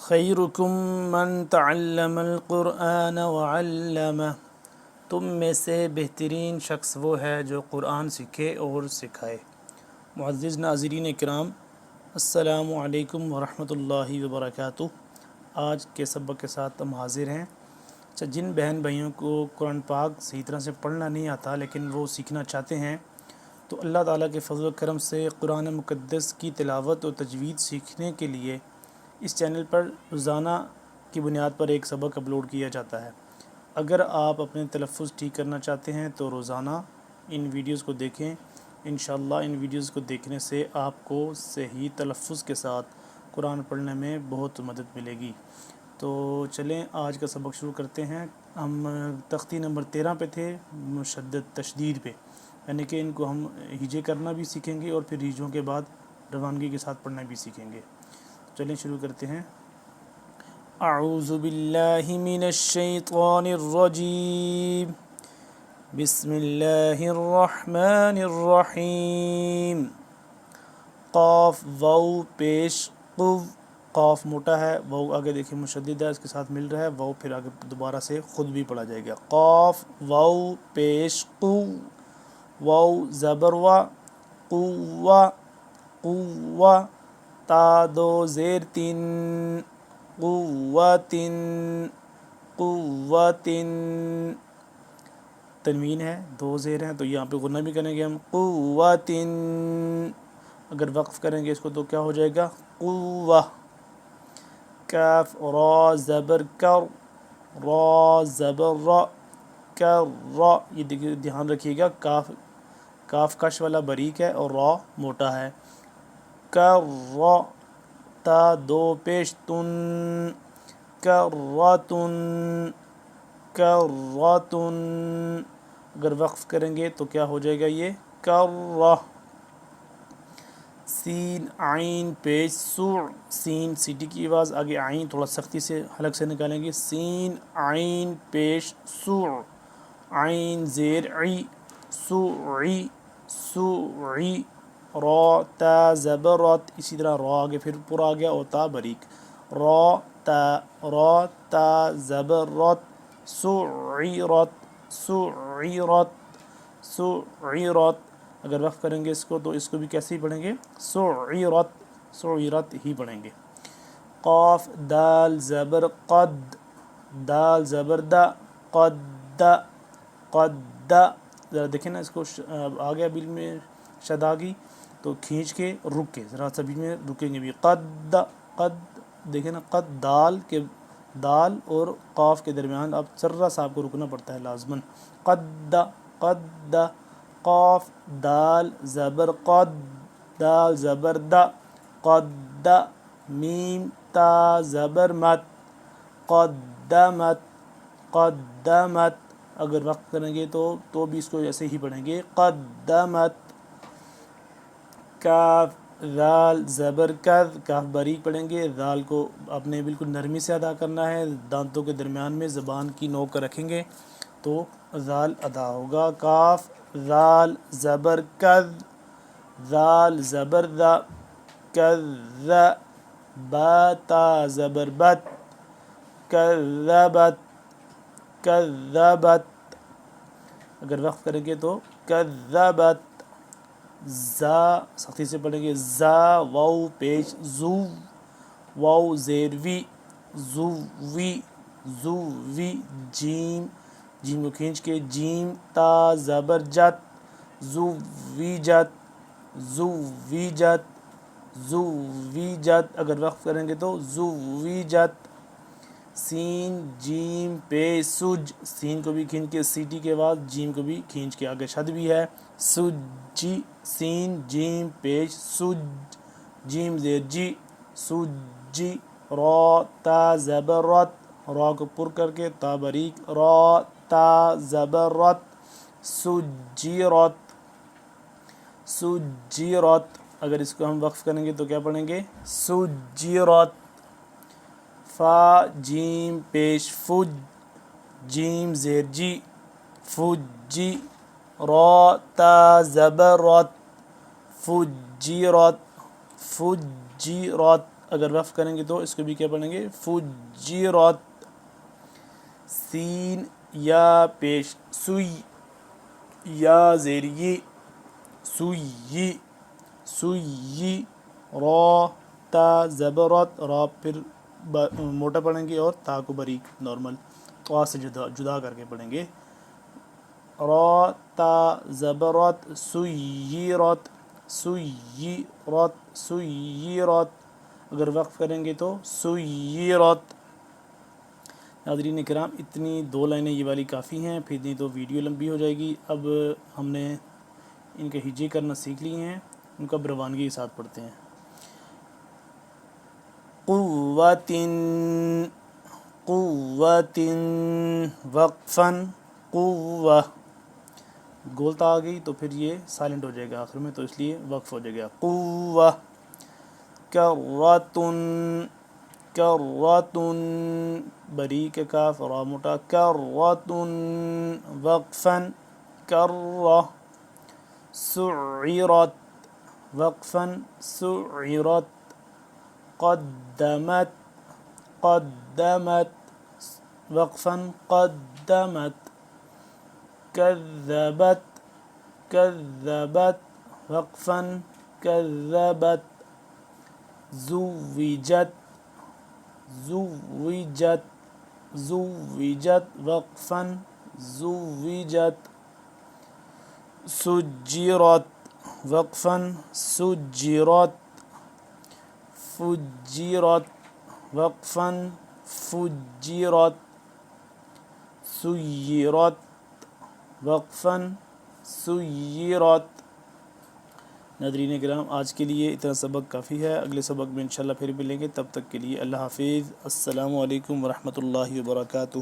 خیرکم من تعلم القرآن وعلمہ، تم میں سے بہترین شخص وہ ہے جو قرآن سیکھے اور سکھائے۔ معزز ناظرین کرام، السلام علیکم ورحمۃ اللہ وبرکاتہ۔ آج کے سبق کے ساتھ ہم حاضر ہیں۔ جن بہن بھائیوں کو قرآن پاک صحیح طرح سے پڑھنا نہیں آتا لیکن وہ سیکھنا چاہتے ہیں، تو اللہ تعالیٰ کے فضل و کرم سے قرآن مقدس کی تلاوت اور تجوید سیکھنے کے لیے اس چینل پر روزانہ کی بنیاد پر ایک سبق اپلوڈ کیا جاتا ہے۔ اگر آپ اپنے تلفظ ٹھیک کرنا چاہتے ہیں تو روزانہ ان ویڈیوز کو دیکھیں۔ انشاءاللہ ان ویڈیوز کو دیکھنے سے آپ کو صحیح تلفظ کے ساتھ قرآن پڑھنے میں بہت مدد ملے گی۔ تو چلیں آج کا سبق شروع کرتے ہیں۔ ہم تختی نمبر 13 پہ تھے، مشدد تشدید پہ، یعنی کہ ان کو ہم ہجے کرنا بھی سیکھیں گے اور پھر ہجوں کے بعد روانگی کے ساتھ پڑھنا بھی سیکھیں گے۔ چلیں شروع کرتے ہیں۔ اعوذ باللہ من الشیطان الرجیم، بسم اللہ الرحمن الرحیم۔ قاف واو پیش قو، قاف موٹا ہے، واو آگے دیکھیں مشدد ہے، اس کے ساتھ مل رہا ہے، واو پھر آگے دوبارہ سے خود بھی پڑھا جائے گا۔ قاف واو پیش قو، واو زبر وا، قوہ قوہ، تا دو زیر تین، قوتن قوتن، تنوین ہے، دو زیر ہیں تو یہاں پہ غنہ بھی کریں گے ہم، قوتن۔ اگر وقف کریں گے اس کو تو کیا ہو جائے گا؟ قوہ۔ کاف را زبر کر، را زبر را، کر را، یہ دیکھیے دھیان رکھیے گا، کاف کش والا باریک ہے اور را موٹا ہے۔ کر را، تا دو پیش تن، کرتن کرتن۔ اگر وقف کریں گے تو کیا ہو جائے گا؟ یہ کرہ۔ سین عین پیش سو، سین سیٹی کی آواز، آگے عین تھوڑا سختی سے حلق سے نکالیں گے۔ سین عین پیش سو، عین زیر عی، سوعی سوعی۔ را تا زبر رت، اسی طرح را آگے پھر پورا آ گیا اور تا باریک، را تا زبر رت، سعیرت سعیرت سعیرت۔ اگر وقف کریں گے اس کو تو اس کو بھی کیسے ہی پڑھیں گے؟ سعیرت سعیرت ہی پڑھیں گے۔ قاف دال زبر قد، دال زبر دا، قد قد۔ ذرا دیکھیں نا اس کو، آگے بیچ میں شد آ گئی تو کھینچ کے رک کے ذرا سا بیچ میں رکیں گے بھی، قد قد، دیکھیں نا قد، دال کے دال اور قاف کے درمیان اب ذرا سا آپ کو رکنا پڑتا ہے لازماً۔ قد قد، قاف دال زبر قد، دال زبر دا، قد، میم تا زبر مت، قدمت قدمت۔ اگر وقت کریں گے تو بھی اس کو ایسے ہی پڑھیں گے، قدمت۔ کاف ذال زبر کذ، کاف باریک پڑھیں گے، ذال کو آپ نے بالکل نرمی سے ادا کرنا ہے، دانتوں کے درمیان میں زبان کی نوک رکھیں گے تو ذال ادا ہوگا۔ کاف ذال زبر کذ، ذال زبر ذا، کذ، با تا زبر بت، کذبت کذبت۔ اگر وقف کریں گے تو کذبت۔ زا سختی سے پڑھیں گے، زا واو پیش زو، واو زیر وی، زو وی زو وی۔ جیم، جیم کو کھینچ کے، جیم تا زبر جت، زو وی جت زو وی جت زو وی جت۔ اگر وقف کریں گے تو زو وی جت۔ سین جیم پہ سج، سین کو بھی کھینچ کے سیٹی کے بعد جیم کو بھی کھینچ کے، آگے شد بھی ہے، سجی، سین جیم پیش سج، جیم زیر جی، سجی۔ را تا زبر رت، را کو پر کر کے تا باریک، را تا زبر رت، سجیرت سجیرت۔ اگر اس کو ہم وقف کریں گے تو کیا پڑھیں گے؟ سجیرت۔ فا جیم پیش فج، جیم زیر جی، فجی۔ را تا زبر رت، فجیرت فجیرت۔ اگر وقف کریں گے تو اس کو بھی کیا پڑھیں گے؟ فجرت. سین یا پیش سوئی یا زیر یہ سوئی سوئی. را تا زبرت را پھر موٹا پڑھیں گے اور تا کو باریک نارمل طا سے جدا کر کے پڑھیں گے. را تا زبرت سیرت سیرت سیرت. اگر وقف کریں گے تو سیرت. ناظرین کرام اتنی 2 لائنیں یہ والی کافی ہیں، پھر نہیں تو ویڈیو لمبی ہو جائے گی. اب ہم نے ان کے ہجے کرنا سیکھ لی ہیں، ان کا روانگی کے ساتھ پڑھتے ہیں. قوت قوت وقفا قوہ. گولتا آ گئی تو پھر یہ سائلنٹ ہو جائے گا آخر میں، تو اس لیے وقف ہو جائے گا. قوہ. کرۃ کرۃ باریک کاف را موٹا. کرۃ وقفا کرہ. سعرت وقفا سعرت. قدمت قدمت وقفا قدمت. كذبت كذبت وقفا كذبت. زوجت زوجت زوجت وقفا زوجت. سجرت وقفا سجرت. فجرت وقفا فجرت. سیرت وقفا سیرت. ناظرین کرام آج کے لیے اتنا سبق کافی ہے، اگلے سبق میں انشاءاللہ پھر ملیں گے. تب تک کے لیے اللہ حافظ. السلام علیکم ورحمۃ اللہ وبرکاتہ.